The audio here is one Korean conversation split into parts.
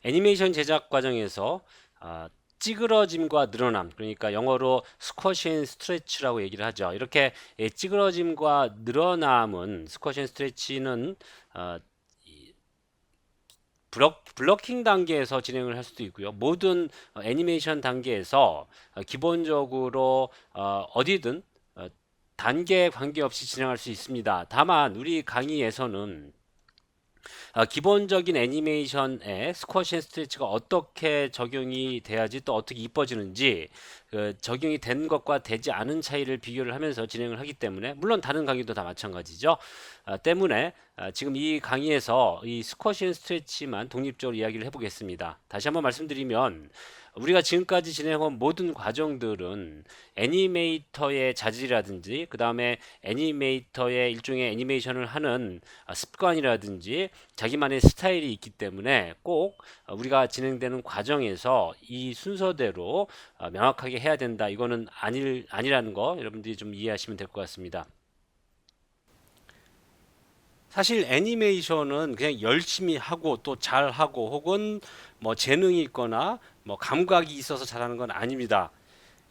애니메이션 제작 과정에서 찌그러짐과 늘어남, 그러니까 영어로 스쿼시 앤 스트레치라고 얘기를 하죠. 이렇게 찌그러짐과 늘어남은 스쿼시 앤 스트레치는 어, 블러킹 단계에서 진행을 할 수도 있고요. 모든 애니메이션 단계에서 기본적으로 어디든 단계 관계없이 진행할 수 있습니다. 다만 우리 강의에서는 기본적인 애니메이션에 스쿼시 앤 스트레치가 어떻게 적용이 돼야지 또 어떻게 이뻐지는지 적용이 된 것과 되지 않은 차이를 비교를 하면서 진행을 하기 때문에 물론 다른 강의도 다 마찬가지죠. 때문에 지금 이 강의에서 이 스쿼시 앤 스트레치만 독립적으로 이야기를 해보겠습니다. 다시 한번 말씀드리면 우리가 지금까지 진행한 모든 과정들은 애니메이터의 자질이라든지 그 다음에 애니메이터의 일종의 애니메이션을 하는 습관이라든지 자기만의 스타일이 있기 때문에 꼭 우리가 진행되는 과정에서 이 순서대로 명확하게 해야 된다. 이거는 아니라는 거 여러분들이 좀 이해하시면 될 것 같습니다. 사실 애니메이션은 그냥 열심히 하고 또 잘하고 혹은 뭐 재능이 있거나 뭐 감각이 있어서 잘하는 건 아닙니다.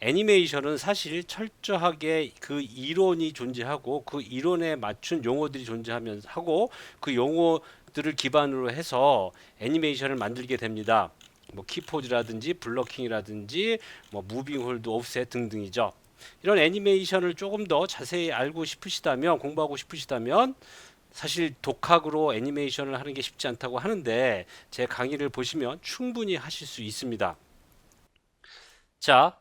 애니메이션은 사실 철저하게 그 이론이 존재하고 그 이론에 맞춘 용어들이 존재하면서 하고 그 용어들을 기반으로 해서 애니메이션을 만들게 됩니다. 뭐 키포즈라든지 블러킹이라든지 뭐 무빙 홀드 오프셋 등등이죠. 이런 애니메이션을 조금 더 자세히 알고 싶으시다면 공부하고 싶으시다면 사실 독학으로 애니메이션을 하는 게 쉽지 않다고 하는데 제 강의를 보시면 충분히 하실 수 있습니다. 자,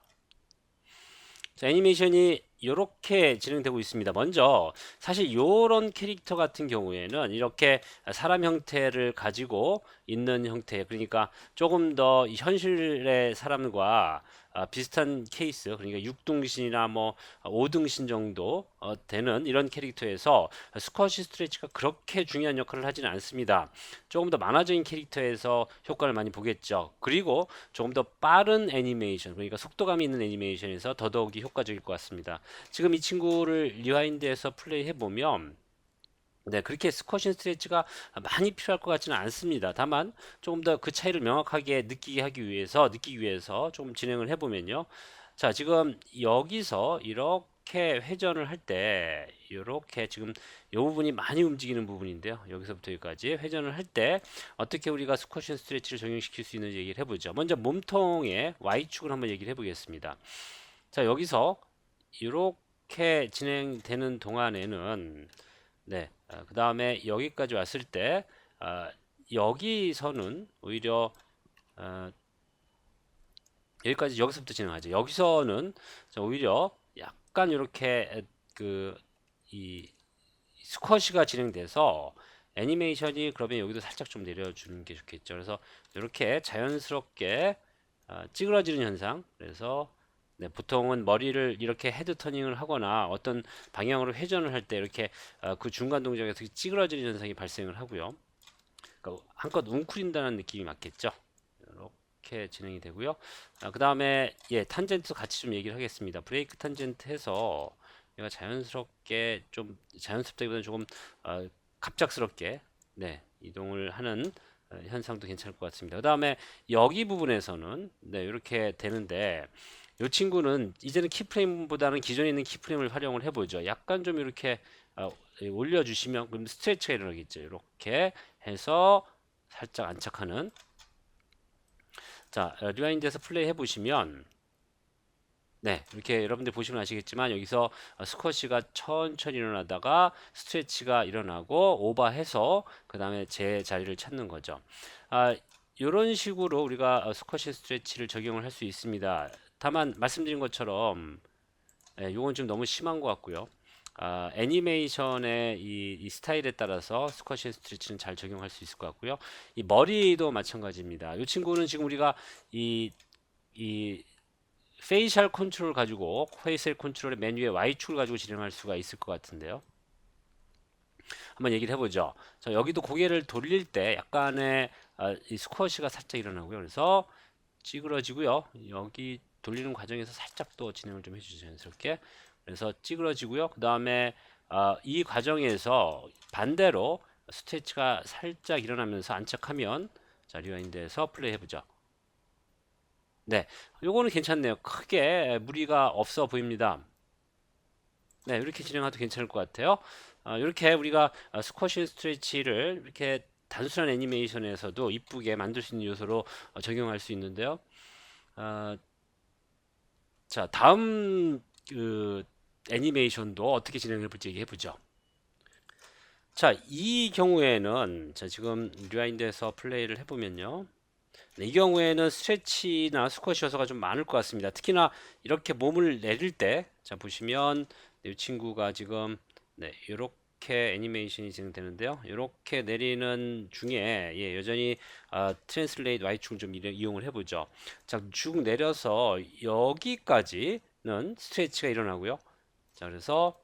애니메이션이 이렇게 진행되고 있습니다. 먼저 사실 이런 캐릭터 같은 경우에는 이렇게 사람 형태를 가지고 있는 형태, 그러니까 조금 더 현실의 사람과 비슷한 케이스, 그러니까 육등신이나 뭐 오등신 정도 되는 이런 캐릭터에서 스쿼시 스트레치가 그렇게 중요한 역할을 하지는 않습니다. 조금 더 만화적인 캐릭터에서 효과를 많이 보겠죠. 그리고 조금 더 빠른 애니메이션, 그러니까 속도감이 있는 애니메이션에서 더더욱이 효과적일 것 같습니다. 지금 이 친구를 리와인드해서 플레이해 보면 네, 그렇게 스쿼시 스트레치가 많이 필요할 것 같지는 않습니다. 다만 조금 더 그 차이를 명확하게 느끼기 위해서 좀 진행을 해보면요. 자, 지금 여기서 이렇게 회전을 할 때, 이렇게 지금 이 부분이 많이 움직이는 부분인데요. 여기서부터 여기까지 회전을 할 때 어떻게 우리가 스쿼시 스트레치를 적용시킬 수 있는지 얘기를 해보죠. 먼저 몸통의 Y축을 한번 얘기를 해보겠습니다. 자, 여기서 이렇게 진행되는 동안에는 네, 그 다음에 여기까지 왔을 때 아, 여기서는 오히려 어, 여기까지 여기서부터 진행하죠. 여기서는 오히려 약간 이렇게 그이 스쿼시가 진행돼서 애니메이션이 그러면 여기도 살짝 좀 내려주는 게 좋겠죠. 그래서 이렇게 자연스럽게 찌그러지는 현상. 그래서 네, 보통은 머리를 이렇게 헤드 터닝을 하거나 어떤 방향으로 회전을 할 때 이렇게 그 중간 동작에서 찌그러지는 현상이 발생을 하고요. 그러니까 한껏 웅크린다는 느낌이 맞겠죠. 이렇게 진행이 되고요. 그 다음에 예, 탄젠트 같이 좀 얘기를 하겠습니다. 브레이크 탄젠트 해서 얘가 자연스럽게 좀 자연스럽다기보다는 조금 갑작스럽게 네, 이동을 하는 현상도 괜찮을 것 같습니다. 그 다음에 여기 부분에서는 네, 이렇게 되는데 이 친구는 이제는 키프레임보다는 기존에 있는 키프레임을 활용을 해보죠. 약간 좀 이렇게 올려주시면 그럼 스트레치가 일어나겠죠. 이렇게 해서 살짝 안착하는 자 리와인드에서 플레이 해보시면 네, 이렇게 여러분들 보시면 아시겠지만 여기서 스쿼시가 천천히 일어나다가 스트레치가 일어나고 오버해서 그 다음에 제 자리를 찾는 거죠. 이런 식으로 우리가 스쿼시 스트레치를 적용을 할 수 있습니다. 다만 말씀드린 것처럼 요건 좀 너무 심한 것 같고요. 애니메이션의 이 스타일에 따라서 스쿼시 스트레치는 잘 적용할 수 있을 것 같고요. 이 머리도 마찬가지입니다. 이 친구는 지금 우리가 이 페이셜 컨트롤 가지고 페이셜 컨트롤의 메뉴의 Y축을 가지고 진행할 수가 있을 것 같은데요. 한번 얘기를 해보죠. 자, 여기도 고개를 돌릴 때 약간의 이 스쿼시가 살짝 일어나고요. 그래서 찌그러지고요. 여기 돌리는 과정에서 살짝 또 진행을 좀 해주죠. 자연스럽게. 그래서 찌그러지고요. 그 다음에 이 과정에서 반대로 스트레치가 살짝 일어나면서 안착하면 자, 리와인드해서 플레이 해보죠. 네, 요거는 괜찮네요. 크게 무리가 없어 보입니다. 네, 이렇게 진행해도 괜찮을 것 같아요. 이렇게 우리가 스쿼시 스트레치를 이렇게 단순한 애니메이션에서도 이쁘게 만들 수 있는 요소로 적용할 수 있는데요. 어, 자, 다음 그 애니메이션도 어떻게 진행해 볼지 얘기해 보죠. 자, 이 경우에는 자, 지금 리와인드에서 플레이를 해보면요. 네, 이 경우에는 스트레치나 스쿼시 요소가 좀 많을 것 같습니다. 특히나 이렇게 몸을 내릴 때, 자, 보시면 이 친구가 지금 네, 이렇게 애니메이션이 진행되는데요. 이렇게 내리는 중에 예, 여전히 트랜슬레이트 Y축을 좀 이용을 해보죠. 자, 쭉 내려서 여기까지는 스트레치가 일어나고요. 자, 그래서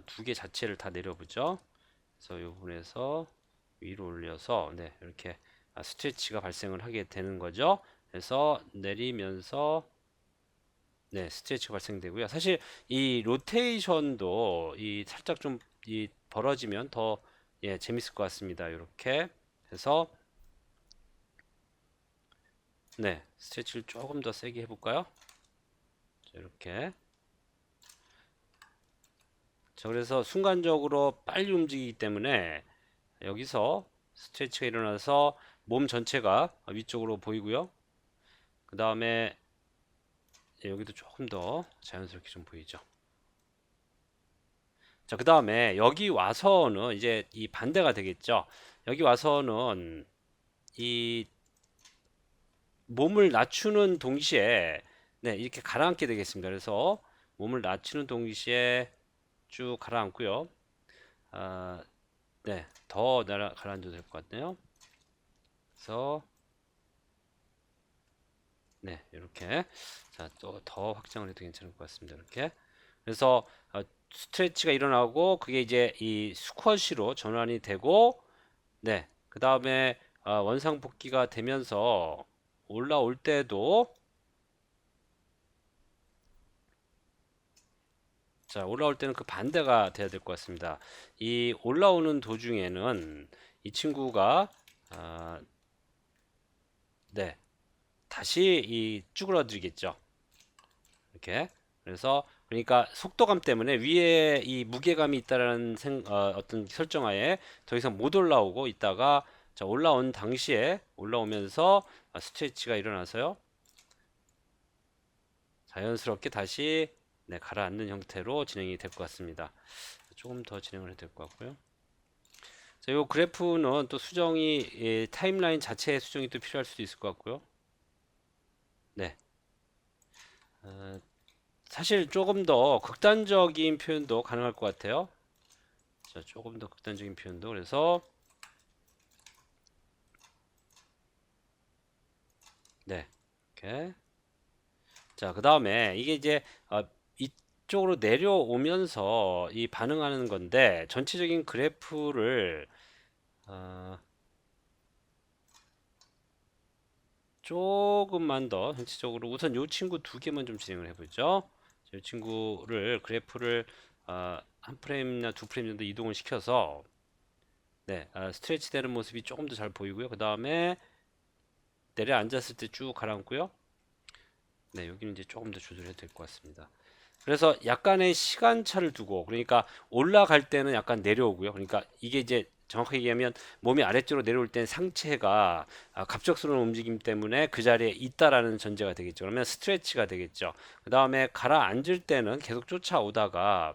두 개 자체를 다 내려보죠. 그래서 이 부분에서 위로 올려서 네, 이렇게 스트레치가 발생을 하게 되는 거죠. 그래서 내리면서 네, 스트레치가 발생되고요. 사실 이 로테이션도 이 살짝 좀 이 벌어지면 더 예, 재밌을 것 같습니다. 이렇게 해서 네, 스트레치를 조금 더 세게 해볼까요? 자, 이렇게. 자, 그래서 순간적으로 빨리 움직이기 때문에 여기서 스트레치가 일어나서 몸 전체가 위쪽으로 보이고요. 그 다음에 여기도 조금 더 자연스럽게 좀 보이죠. 자, 그 다음에 여기 와서는 이제 이 반대가 되겠죠. 여기 와서는 이 몸을 낮추는 동시에 네, 이렇게 가라앉게 되겠습니다. 그래서 몸을 낮추는 동시에 쭉 가라앉고요. 아, 네, 더 가라앉아도 될 것 같네요. 그래서 네, 이렇게 자, 또 더 확장을 해도 괜찮을 것 같습니다. 이렇게 그래서 스트레치가 일어나고 그게 이제 이 스쿼시로 전환이 되고 네, 그 다음에 원상복귀가 되면서 올라올 때도 자, 올라올 때는 그 반대가 돼야 될 것 같습니다. 이 올라오는 도중에는 이 친구가 네, 다시 이 쭈그러들겠죠. 이렇게. 그래서 그러니까 속도감 때문에 위에 이 무게감이 있다라는 어떤 설정하에 더 이상 못 올라오고 있다가 자, 올라온 당시에 올라오면서 스트레치가 일어나서요. 자연스럽게 다시 네, 가라앉는 형태로 진행이 될 것 같습니다. 조금 더 진행을 해야 될 것 같고요. 자, 이 그래프는 또 수정이 타임라인 자체의 수정이 또 필요할 수도 있을 것 같고요. 네. 어, 사실 조금 더 극단적인 표현도 가능할 것 같아요. 자, 조금 더 극단적인 표현도 그래서 네. 이렇게. 자, 그 다음에 이게 이제 이쪽으로 내려오면서 이 반응하는 건데 전체적인 그래프를 어, 조금만 더 전체적으로 우선 이 친구 두 개만 좀 진행을 해보죠. 이 친구를 그래프를 한 프레임이나 두 프레임 정도 이동을 시켜서 네, 스트레치 되는 모습이 조금 더 잘 보이고요. 그 다음에 내려앉았을 때 쭉 가라앉고요. 네, 여기는 이제 조금 더 조절해도 될 것 같습니다. 그래서 약간의 시간차를 두고 그러니까 올라갈 때는 약간 내려오고요. 그러니까 이게 이제 정확하게 얘기하면 몸이 아래쪽으로 내려올 땐 상체가 갑작스러운 움직임 때문에 그 자리에 있다라는 전제가 되겠죠. 그러면 스트레치가 되겠죠. 그 다음에 가라앉을 때는 계속 쫓아오다가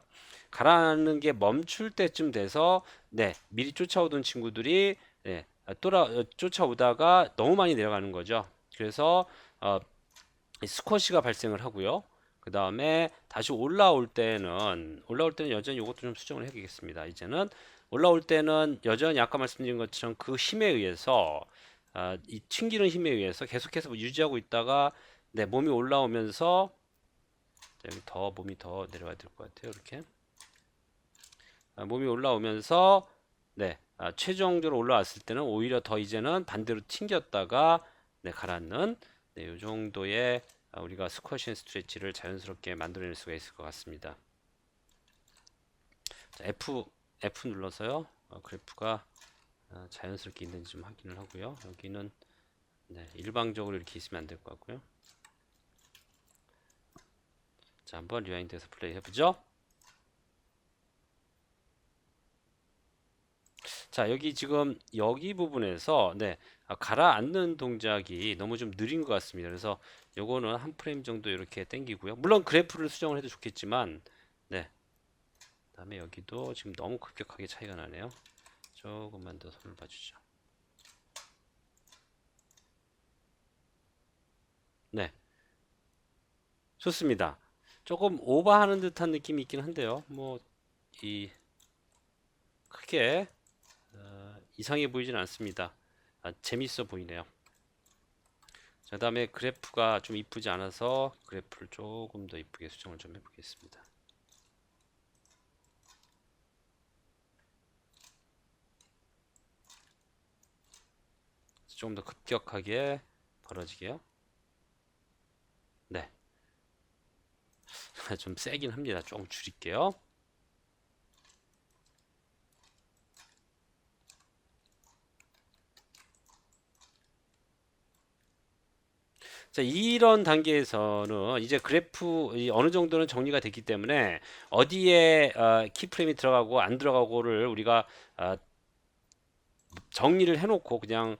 가라앉는 게 멈출 때쯤 돼서 네, 미리 쫓아오던 친구들이 네, 쫓아오다가 너무 많이 내려가는 거죠. 그래서 스쿼시가 발생을 하고요. 그 다음에 다시 올라올 때는 여전히 이것도 좀 수정을 해야겠습니다. 이제는 올라올 때는 여전히 아까 말씀드린 것처럼 그 힘에 의해서 이 튕기는 힘에 의해서 계속해서 유지하고 있다가 네, 몸이 올라오면서 자, 여기 더 몸이 더 내려가야 될 것 같아요. 이렇게 몸이 올라오면서 네, 최종적으로 올라왔을 때는 오히려 더 이제는 반대로 튕겼다가 네, 가라앉는 네, 이 정도의 우리가 스쿼시 앤 스트레치를 자연스럽게 만들어낼 수가 있을 것 같습니다. 자, F 눌러서요. 그래프가 자연스럽게 있는지 좀 확인을 하고요. 여기는 네, 일방적으로 이렇게 있으면 안 될 것 같고요. 자, 한번 리와인드해서 플레이 해보죠. 자, 여기 지금 여기 부분에서 네, 가라앉는 동작이 너무 좀 느린 것 같습니다. 그래서 요거는 한 프레임 정도 이렇게 당기고요. 물론 그래프를 수정을 해도 좋겠지만 네, 그다음에 여기도 지금 너무 급격하게 차이가 나네요. 조금만 더 손을 봐주죠. 네, 좋습니다. 조금 오버하는 듯한 느낌이 있긴 한데요. 뭐 이 크게 이상해 보이진 않습니다. 재밌어 보이네요. 자, 그다음에 그래프가 좀 이쁘지 않아서 그래프를 조금 더 이쁘게 수정을 좀 해보겠습니다. 조금 더 급격하게 벌어지게요. 네, 좀 세긴 합니다. 조금 줄일게요. 자, 이런 단계에서는 이제 그래프 어느 정도는 정리가 됐기 때문에 어디에 키프레임이 들어가고 안 들어가고를 우리가 어, 정리를 해놓고 그냥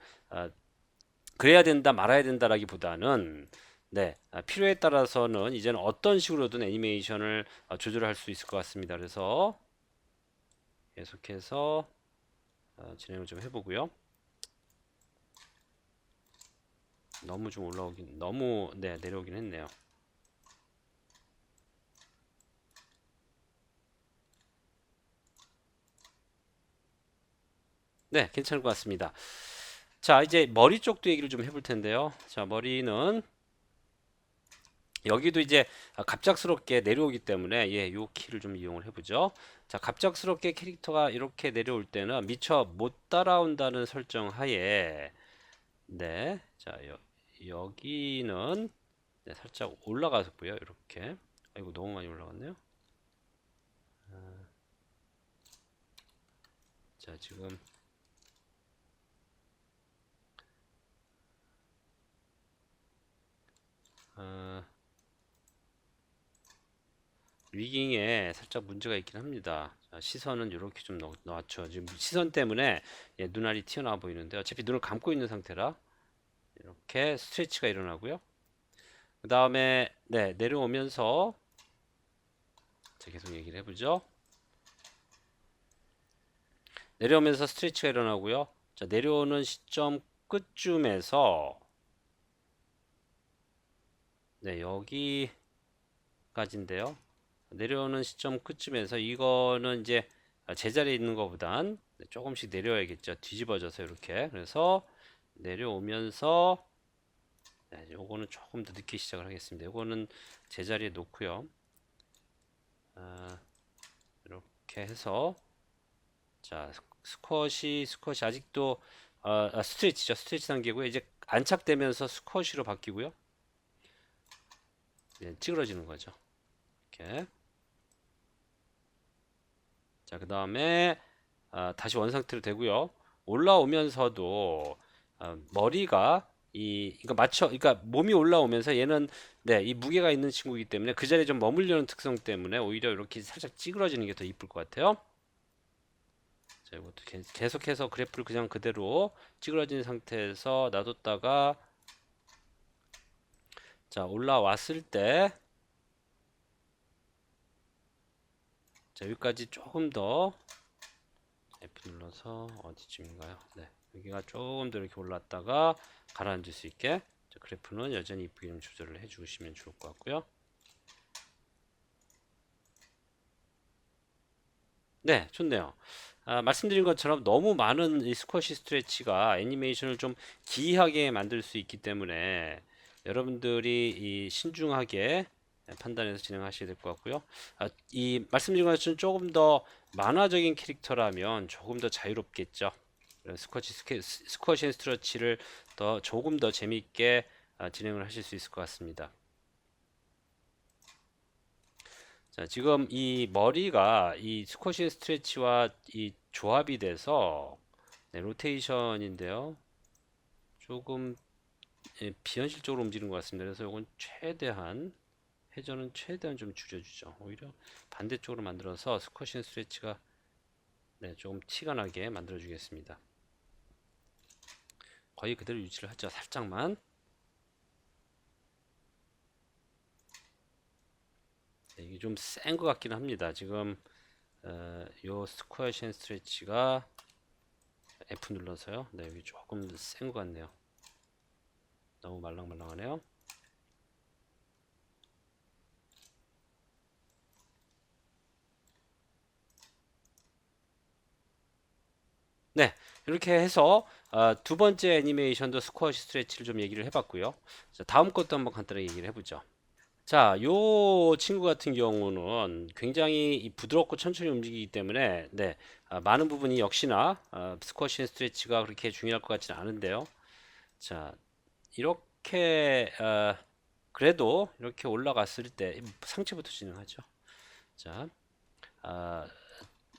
그래야 된다 말아야 된다라기보다는 네, 필요에 따라서는 이제는 어떤 식으로든 애니메이션을 조절할 수 있을 것 같습니다. 그래서 계속해서 진행을 좀 해보고요. 너무 좀 올라오긴 너무 네, 내려오긴 했네요. 네, 괜찮을 것 같습니다. 자, 이제 머리 쪽도 얘기를 좀 해볼 텐데요. 자, 머리는 여기도 이제 갑작스럽게 내려오기 때문에 예, 요 키를 좀 이용을 해보죠. 자, 갑작스럽게 캐릭터가 이렇게 내려올 때는 미처 못 따라온다는 설정 하에 네, 자, 여기는 네, 살짝 올라가서고요. 이렇게 아이고 너무 많이 올라갔네요. 자, 지금 어, 위깅에 살짝 문제가 있긴 합니다. 자, 시선은 이렇게 좀 놨죠. 지금 시선 때문에 예, 눈알이 튀어나와 보이는데 어차피 눈을 감고 있는 상태라 이렇게 스트레치가 일어나고요. 그 다음에 네, 내려오면서 자, 계속 얘기를 해보죠. 내려오면서 스트레치가 일어나고요. 자, 내려오는 시점 끝쯤에서 네, 여기까지인데요. 내려오는 시점 끝쯤에서 이거는 이제 제자리에 있는 것보단 조금씩 내려야겠죠. 뒤집어져서 이렇게. 그래서 내려오면서 네, 요거는 조금 더 늦게 시작을 하겠습니다. 요거는 제자리에 놓고요. 이렇게 해서 자, 스쿼시 아직도 스트레치죠. 스트레치 단계고요. 이제 안착되면서 스쿼시로 바뀌고요. 네, 찌그러지는 거죠. 이렇게. 자, 그 다음에 다시 원상태로 되고요. 올라오면서도 머리가 이거 그러니까 몸이 올라오면서 얘는 네, 이 무게가 있는 친구이기 때문에 그 자리에 좀 머물려는 특성 때문에 오히려 이렇게 살짝 찌그러지는 게 더 이쁠 것 같아요. 자, 이것도 계속해서 그래프를 그냥 그대로 찌그러진 상태에서 놔뒀다가 자, 올라왔을 때 자, 여기까지 조금 더 F 눌러서 어디쯤인가요? 네, 여기가 조금 더 이렇게 올랐다가 가라앉을 수 있게 자, 그래프는 여전히 이쁘게 좀 조절을 해주시면 좋을 것 같고요. 네, 좋네요. 말씀드린 것처럼 너무 많은 이 스쿼시 스트레치가 애니메이션을 좀 기이하게 만들 수 있기 때문에 여러분들이 이 신중하게 판단해서 진행하셔야 될 것 같고요. 이 말씀드린 것처럼 조금 더 만화적인 캐릭터라면 조금 더 자유롭겠죠. 스쿼시 스트레치를 더 조금 더 재미있게 진행을 하실 수 있을 것 같습니다. 자, 지금 이 머리가 이 스쿼시 스트레치와 이 조합이 돼서 네, 로테이션인데요. 조금 비현실적으로 움직이는 것 같습니다. 그래서 이건 최대한 회전은 최대한 좀 줄여주죠. 오히려 반대쪽으로 만들어서 스쿼시 앤 스트레치가 네, 조금 티가 나게 만들어 주겠습니다. 거의 그대로 유지를 하죠. 살짝만. 네, 이게 좀 센 것 같긴 합니다. 지금 요 스쿼시 앤 스트레치가 F 눌러서요. 네, 여기 조금 센 것 같네요. 너무 말랑말랑하네요. 네, 이렇게 해서 두 번째 애니메이션도 스쿼시 스트레치를 좀 얘기를 해봤고요. 자, 다음 것도 한번 간단하게 얘기를 해보죠. 자, 요 친구 같은 경우는 굉장히 이 부드럽고 천천히 움직이기 때문에 네, 많은 부분이 역시나 스쿼시 앤 스트레치가 그렇게 중요할 것 같지는 않은데요. 자, 이렇게 그래도 이렇게 올라갔을 때 상체부터 진행하죠. 자, 아,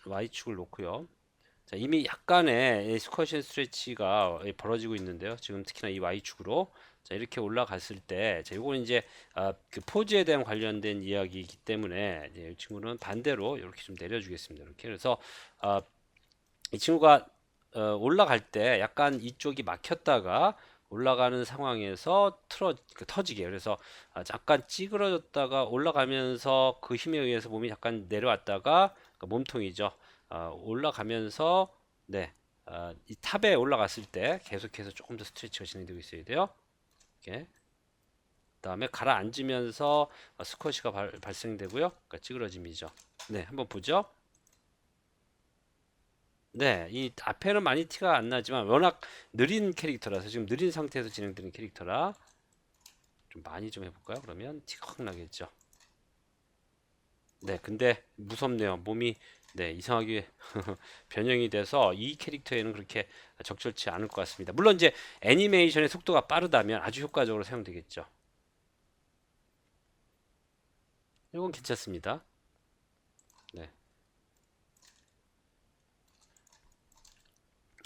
Y축을 놓고요. 자, 이미 약간의 이 스쿼시 앤 스트레치가 벌어지고 있는데요. 지금 특히나 이 Y축으로 자, 이렇게 올라갔을 때, 자, 요거는 이제 그 포즈에 대한 관련된 이야기이기 때문에 이제 이 친구는 반대로 이렇게 좀 내려주겠습니다. 이렇게 그래서 아, 이 친구가 올라갈 때 약간 이쪽이 막혔다가 올라가는 상황에서 터지게 그래서 잠깐 찌그러졌다가 올라가면서 그 힘에 의해서 몸이 약간 내려왔다가 그러니까 몸통이죠. 올라가면서 네, 이 탑에 올라갔을 때 계속해서 조금 더 스트레치가 진행되고 있어야 돼요. 이렇게 그다음에 가라앉으면서 스쿼시가 발생되고요. 그러니까 찌그러짐이죠. 네, 한번 보죠. 네, 이 앞에는 많이 티가 안 나지만 워낙 느린 캐릭터라서 지금 느린 상태에서 진행되는 캐릭터라 좀 많이 좀 해볼까요? 그러면 티가 확 나겠죠. 네, 근데 무섭네요. 몸이 네, 이상하게 변형이 돼서 이 캐릭터에는 그렇게 적절치 않을 것 같습니다. 물론 이제 애니메이션의 속도가 빠르다면 아주 효과적으로 사용되겠죠. 이건 괜찮습니다. 네.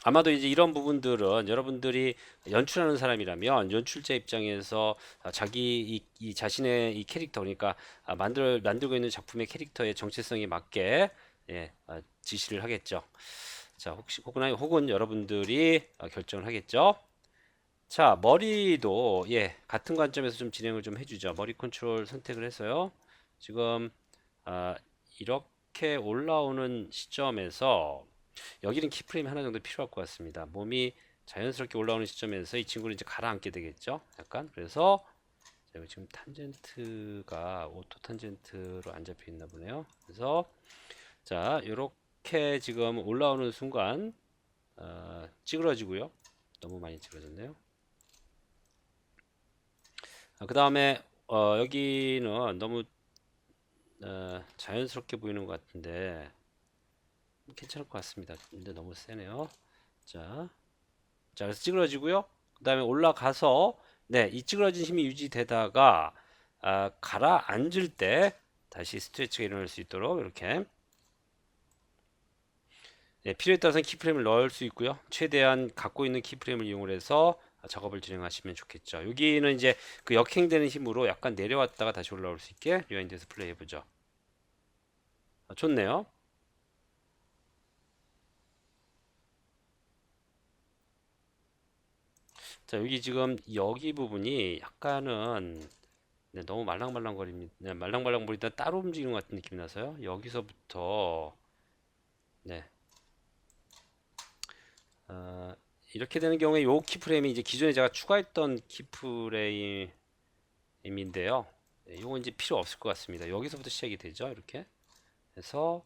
아마도 이제 이런 부분들은 여러분들이 연출하는 사람이라면 연출자 입장에서 자기 이 자신의 이 캐릭터 그러니까 만들고 있는 작품의 캐릭터의 정체성에 맞게 예, 지시를 하겠죠. 자, 혹은 여러분들이 결정을 하겠죠. 자, 머리도 예, 같은 관점에서 좀 진행을 좀 해주죠. 머리 컨트롤 선택을 해서요. 지금 아, 이렇게 올라오는 시점에서 여기는 키프레임 하나 정도 필요할 것 같습니다. 몸이 자연스럽게 올라오는 시점에서 이 친구를 이제 가라앉게 되겠죠. 약간 그래서 여기 지금 탄젠트가 오토 탄젠트로 안 잡혀 있나 보네요. 그래서 자 이렇게 지금 올라오는 순간 찌그러지고요. 너무 많이 찌그러졌네요. 그 다음에 여기는 너무 자연스럽게 보이는 것 같은데 괜찮을 것 같습니다. 근데 너무 세네요. 자, 자, 그래서 찌그러지고요. 그 다음에 올라가서, 네, 이 찌그러진 힘이 유지되다가, 가라앉을 때 다시 스트레치가 일어날 수 있도록 이렇게, 네, 필요에 따라서는 키프레임을 넣을 수 있고요. 최대한 갖고 있는 키프레임을 이용해서 작업을 진행하시면 좋겠죠. 여기는 이제 그 역행되는 힘으로 약간 내려왔다가 다시 올라올 수 있게 리와인드에서 플레이 해보죠. 좋네요. 자, 여기 지금 여기 부분이 약간은 네, 너무 말랑말랑거립니다. 네, 말랑말랑거리다 따로 움직이는 것 같은 느낌이 나서요. 여기서부터 네, 어, 이렇게 되는 경우에 요 키프레임이 이제 기존에 제가 추가했던 키프레임인데요. 네, 요건 이제 필요 없을 것 같습니다. 여기서부터 시작이 되죠. 이렇게 해서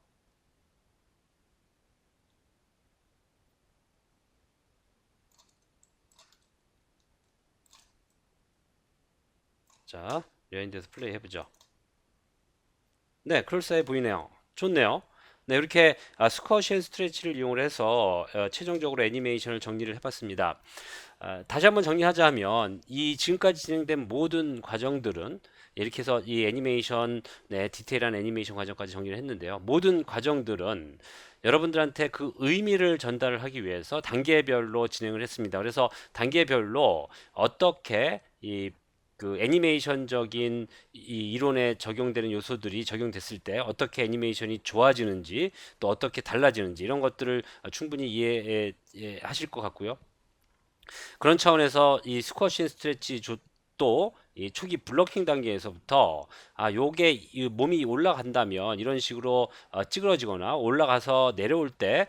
자, 여인데서 플레이 해보죠. 네, 그럴싸해 보이네요. 좋네요. 네, 이렇게 스쿼시 앤 스트레치를 이용을 해서 최종적으로 애니메이션을 정리를 해봤습니다. 다시 한번 정리하자면 이 지금까지 진행된 모든 과정들은 이렇게 해서 이 애니메이션의 디테일한 애니메이션 과정까지 정리를 했는데요. 모든 과정들은 여러분들한테 그 의미를 전달을 하기 위해서 단계별로 진행을 했습니다. 그래서 단계별로 어떻게 이 그 애니메이션적인 이 이론에 적용되는 요소들이 적용됐을 때 어떻게 애니메이션이 좋아지는지 또 어떻게 달라지는지 이런 것들을 충분히 이해하실 것 같고요. 그런 차원에서 이 스쿼시 스트레치 또 이 초기 블러킹 단계에서부터 요게 이 몸이 올라간다면 이런 식으로 찌그러지거나 올라가서 내려올 때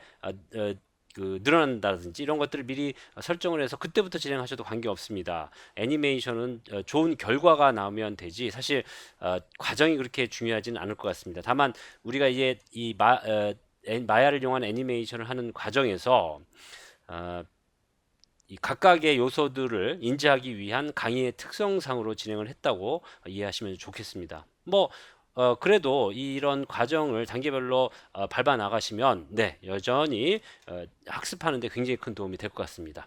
그 늘어난다든지 이런 것들을 미리 설정을 해서 그때부터 진행하셔도 관계 없습니다. 애니메이션은 좋은 결과가 나오면 되지 사실 과정이 그렇게 중요하지는 않을 것 같습니다. 다만 우리가 이제 마야를 이용한 애니메이션을 하는 과정에서 어, 이 각각의 요소들을 인지하기 위한 강의의 특성상으로 진행을 했다고 이해하시면 좋겠습니다. 그래도 이런 과정을 단계별로 밟아 나가시면 네, 여전히 학습하는 데 굉장히 큰 도움이 될 것 같습니다.